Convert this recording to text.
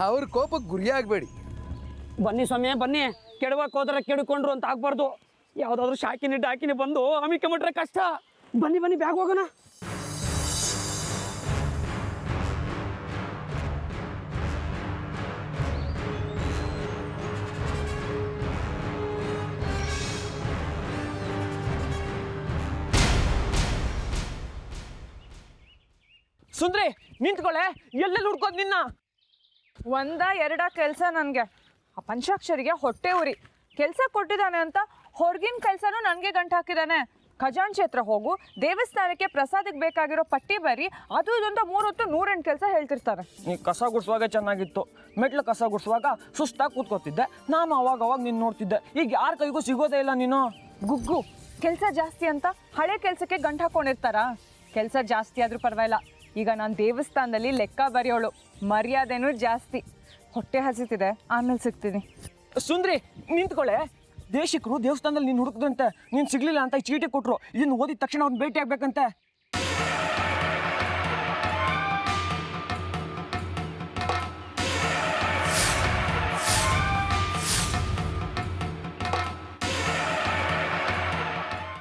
ಅವ್ರ ಕೋಪಕ್ಕೆ ಗುರಿಯಾಗಬೇಡಿ. ಬನ್ನಿ ಸ್ವಾಮಿ ಬನ್ನಿ, ಕೆಡವಕ್ಕೆ ಹೋದ್ರೆ ಕೆಡ್ಕೊಂಡ್ರು ಅಂತ ಆಗ್ಬಾರ್ದು. ಯಾವುದಾದ್ರೂ ಶಾಕಿನಿ ಡಾಕಿನಿ ಬಂದು ಅಮಿಕೆ ಬಿಟ್ರೆ ಕಷ್ಟ. ಬನ್ನಿ ಬನ್ನಿ ಬ್ಯಾಗ್ ಹೋಗೋಣ. ಸುಂದ್ರಿ ನಿಂತ್ಕೊಳ್ಳೆ, ಎಲ್ಲೆಲ್ಲಿ ಹುಡ್ಕೋದು ನಿನ್ನ? ಒಂದ ಎರಡ ಕೆಲಸ ನನಗೆ. ಆ ಪಂಚಾಕ್ಷರಿಗೆ ಹೊಟ್ಟೆ ಉರಿ. ಕೆಲಸ ಕೊಟ್ಟಿದ್ದಾನೆ ಅಂತ ಹೊರಗಿನ ಕೆಲಸನೂ ನನಗೆ ಗಂಟು ಹಾಕಿದ್ದಾನೆ. ಖಜಾಂಚಿ ಹತ್ರ ಹೋಗು, ದೇವಸ್ಥಾನಕ್ಕೆ ಪ್ರಸಾದಕ್ಕೆ ಬೇಕಾಗಿರೋ ಪಟ್ಟಿ ಬರಿ, ಅದು ಇದೊಂದು 3 ಹೊತ್ತು 108 ಕೆಲಸ ಹೇಳ್ತಿರ್ತಾರೆ. ನೀ ಕಸ ಗುಡಿಸುವಾಗ ಚೆನ್ನಾಗಿತ್ತು, ಮೆಟ್ಲು ಕಸ ಗುಡಿಸುವಾಗ ಸುಸ್ತಾಗಿ ಕೂತ್ಕೋತಿದ್ದೆ. ನಾನು ಅವಾಗ ನಿನ್ನ ನೋಡ್ತಿದ್ದೆ. ಈಗ ಯಾರ ಕೈಗೂ ಸಿಗೋದೇ ಇಲ್ಲ ನೀನು. ಗುಗ್ಗು, ಕೆಲಸ ಜಾಸ್ತಿ ಅಂತ ಹಳೆ ಕೆಲಸಕ್ಕೆ ಗಂಟು ಹಾಕೊಂಡಿರ್ತಾರ? ಕೆಲಸ ಜಾಸ್ತಿ ಆದ್ರೂ ಪರವಾಗಿಲ್ಲ. ಈಗ ನಾನು ದೇವಸ್ಥಾನದಲ್ಲಿ ಲೆಕ್ಕ ಬರೆಯೋಳು, ಮರ್ಯಾದೆನೂ ಜಾಸ್ತಿ. ಹೊಟ್ಟೆ ಹಸಿತಿದೆ, ಆಮೇಲೆ ಸಿಗ್ತೀನಿ. ಸುಂದ್ರಿ ನಿಂತ್ಕೊಳ್ಳೆ. ದೇಶಿಕರು ದೇವಸ್ಥಾನದಲ್ಲಿ ನೀನು ಹುಡುಕದಂತೆ, ನೀನು ಸಿಗ್ಲಿಲ್ಲ ಅಂತ ಚೀಟಿ ಕೊಟ್ಟರು. ಇದನ್ನು ಓದಿದ ತಕ್ಷಣ ಅವ್ನು ಭೇಟಿ ಆಗ್ಬೇಕಂತೆ.